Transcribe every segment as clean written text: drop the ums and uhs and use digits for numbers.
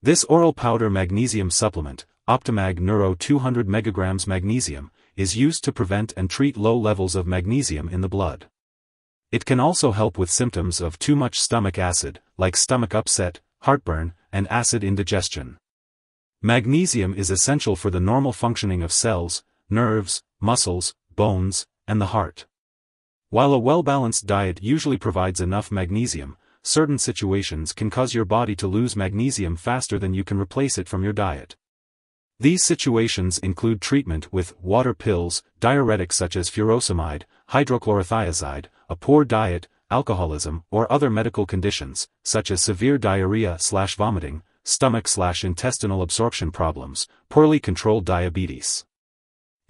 This oral powder magnesium supplement, Optimag Neuro 200 mg magnesium, is used to prevent and treat low levels of magnesium in the blood. It can also help with symptoms of too much stomach acid, like stomach upset, heartburn, and acid indigestion. Magnesium is essential for the normal functioning of cells, nerves, muscles, bones, and the heart. While a well-balanced diet usually provides enough magnesium, certain situations can cause your body to lose magnesium faster than you can replace it from your diet. These situations include treatment with water pills, diuretics such as furosemide, hydrochlorothiazide, a poor diet, alcoholism, or other medical conditions, such as severe diarrhea/vomiting, stomach/intestinal absorption problems, poorly controlled diabetes.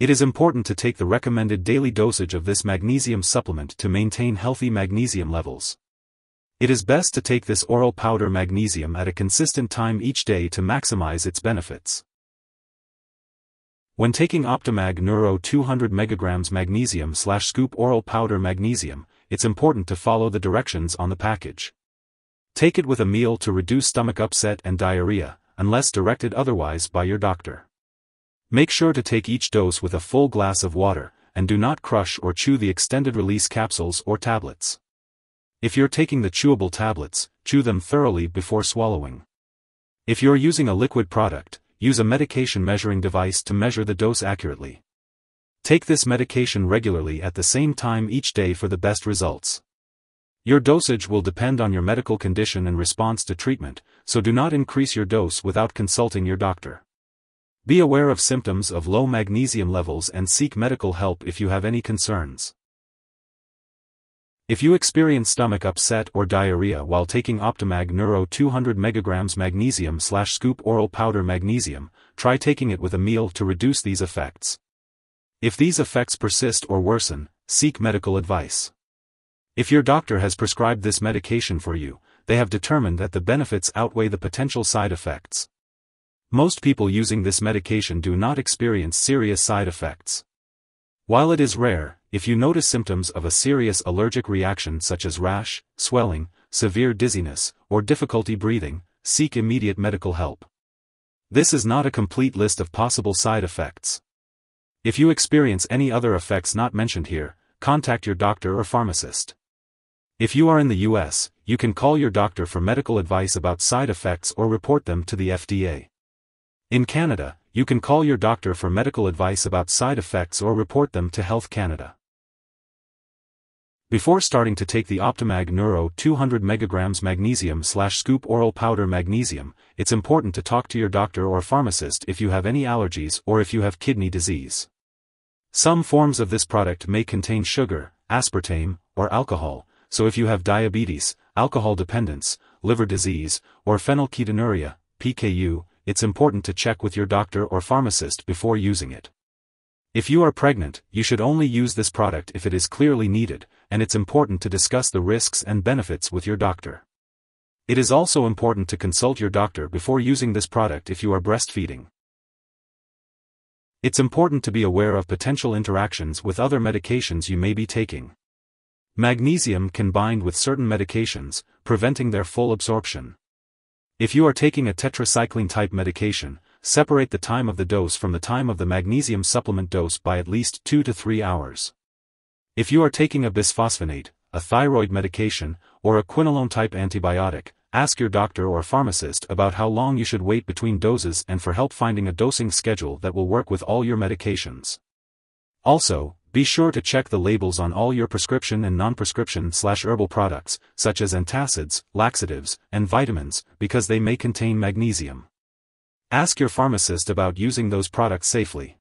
It is important to take the recommended daily dosage of this magnesium supplement to maintain healthy magnesium levels. It is best to take this oral powder magnesium at a consistent time each day to maximize its benefits. When taking Optimag Neuro 200 mg magnesium/scoop oral powder magnesium, it's important to follow the directions on the package. Take it with a meal to reduce stomach upset and diarrhea, unless directed otherwise by your doctor. Make sure to take each dose with a full glass of water, and do not crush or chew the extended-release capsules or tablets. If you're taking the chewable tablets, chew them thoroughly before swallowing. If you're using a liquid product, use a medication measuring device to measure the dose accurately. Take this medication regularly at the same time each day for the best results. Your dosage will depend on your medical condition and response to treatment, so do not increase your dose without consulting your doctor. Be aware of symptoms of low magnesium levels and seek medical help if you have any concerns. If you experience stomach upset or diarrhea while taking Optimag Neuro 200 mg magnesium/scoop oral powder magnesium, try taking it with a meal to reduce these effects. If these effects persist or worsen, seek medical advice. If your doctor has prescribed this medication for you, they have determined that the benefits outweigh the potential side effects. Most people using this medication do not experience serious side effects. While it is rare, if you notice symptoms of a serious allergic reaction such as rash, swelling, severe dizziness, or difficulty breathing, seek immediate medical help. This is not a complete list of possible side effects. If you experience any other effects not mentioned here, contact your doctor or pharmacist. If you are in the US, you can call your doctor for medical advice about side effects or report them to the FDA. In Canada, you can call your doctor for medical advice about side effects or report them to Health Canada. Before starting to take the Optimag Neuro 200 mg magnesium/scoop oral powder magnesium, it's important to talk to your doctor or pharmacist if you have any allergies or if you have kidney disease. Some forms of this product may contain sugar, aspartame, or alcohol, so if you have diabetes, alcohol dependence, liver disease, or phenylketonuria, PKU, it's important to check with your doctor or pharmacist before using it. If you are pregnant, you should only use this product if it is clearly needed, and it's important to discuss the risks and benefits with your doctor. It is also important to consult your doctor before using this product if you are breastfeeding. It's important to be aware of potential interactions with other medications you may be taking. Magnesium can bind with certain medications, preventing their full absorption. If you are taking a tetracycline-type medication, separate the time of the dose from the time of the magnesium supplement dose by at least 2 to 3 hours. If you are taking a bisphosphonate, a thyroid medication, or a quinolone-type antibiotic, ask your doctor or pharmacist about how long you should wait between doses and for help finding a dosing schedule that will work with all your medications. Also, be sure to check the labels on all your prescription and non-prescription/herbal products, such as antacids, laxatives, and vitamins, because they may contain magnesium. Ask your pharmacist about using those products safely.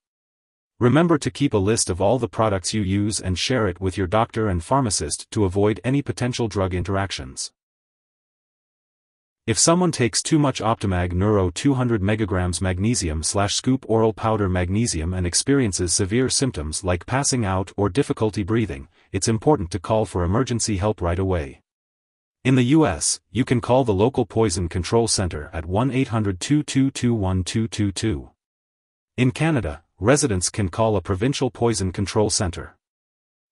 Remember to keep a list of all the products you use and share it with your doctor and pharmacist to avoid any potential drug interactions. If someone takes too much Optimag Neuro 200 mg magnesium/scoop oral powder magnesium and experiences severe symptoms like passing out or difficulty breathing, it's important to call for emergency help right away. In the US, you can call the local poison control center at 1-800-222-1222. In Canada, residents can call a provincial poison control center.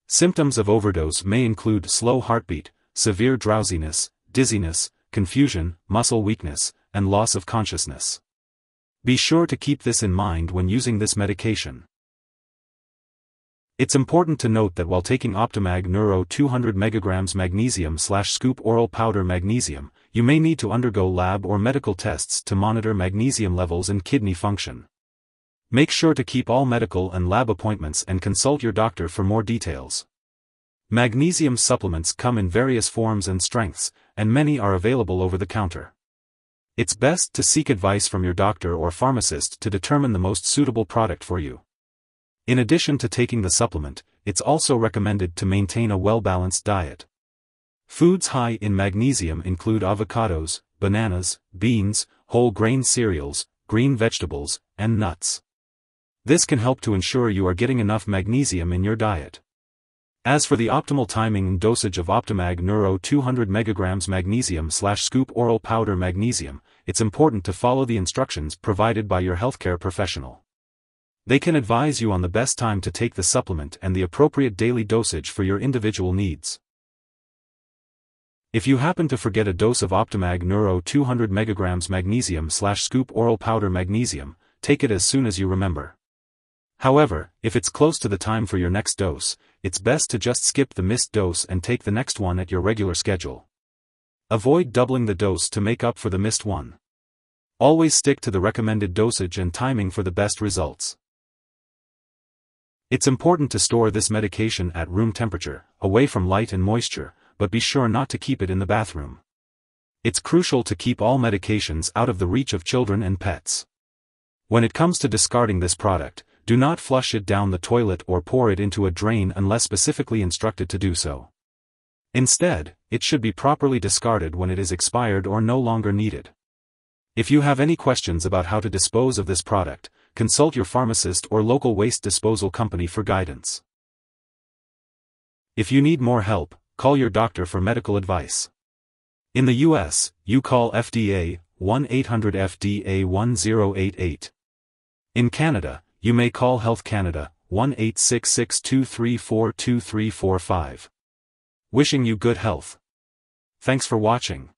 Symptoms of overdose may include slow heartbeat, severe drowsiness, dizziness, confusion, muscle weakness, and loss of consciousness. Be sure to keep this in mind when using this medication. It's important to note that while taking Optimag Neuro 200 mg magnesium/scoop oral powder magnesium, you may need to undergo lab or medical tests to monitor magnesium levels and kidney function. Make sure to keep all medical and lab appointments and consult your doctor for more details. Magnesium supplements come in various forms and strengths, and many are available over the counter. It's best to seek advice from your doctor or pharmacist to determine the most suitable product for you. In addition to taking the supplement, it's also recommended to maintain a well-balanced diet. Foods high in magnesium include avocados, bananas, beans, whole grain cereals, green vegetables, and nuts. This can help to ensure you are getting enough magnesium in your diet. As for the optimal timing and dosage of Optimag Neuro 200 mg magnesium/scoop oral powder magnesium, it's important to follow the instructions provided by your healthcare professional. They can advise you on the best time to take the supplement and the appropriate daily dosage for your individual needs. If you happen to forget a dose of Optimag Neuro 200 mg magnesium/scoop oral powder magnesium, take it as soon as you remember. However, if it's close to the time for your next dose, it's best to just skip the missed dose and take the next one at your regular schedule. Avoid doubling the dose to make up for the missed one. Always stick to the recommended dosage and timing for the best results. It's important to store this medication at room temperature, away from light and moisture, but be sure not to keep it in the bathroom. It's crucial to keep all medications out of the reach of children and pets. When it comes to discarding this product, do not flush it down the toilet or pour it into a drain unless specifically instructed to do so. Instead, it should be properly discarded when it is expired or no longer needed. If you have any questions about how to dispose of this product, consult your pharmacist or local waste disposal company for guidance. If you need more help, call your doctor for medical advice. In the US, you call FDA 1-800-FDA-1088. In Canada, you may call Health Canada 1-866-234-2345. Wishing you good health. Thanks for watching.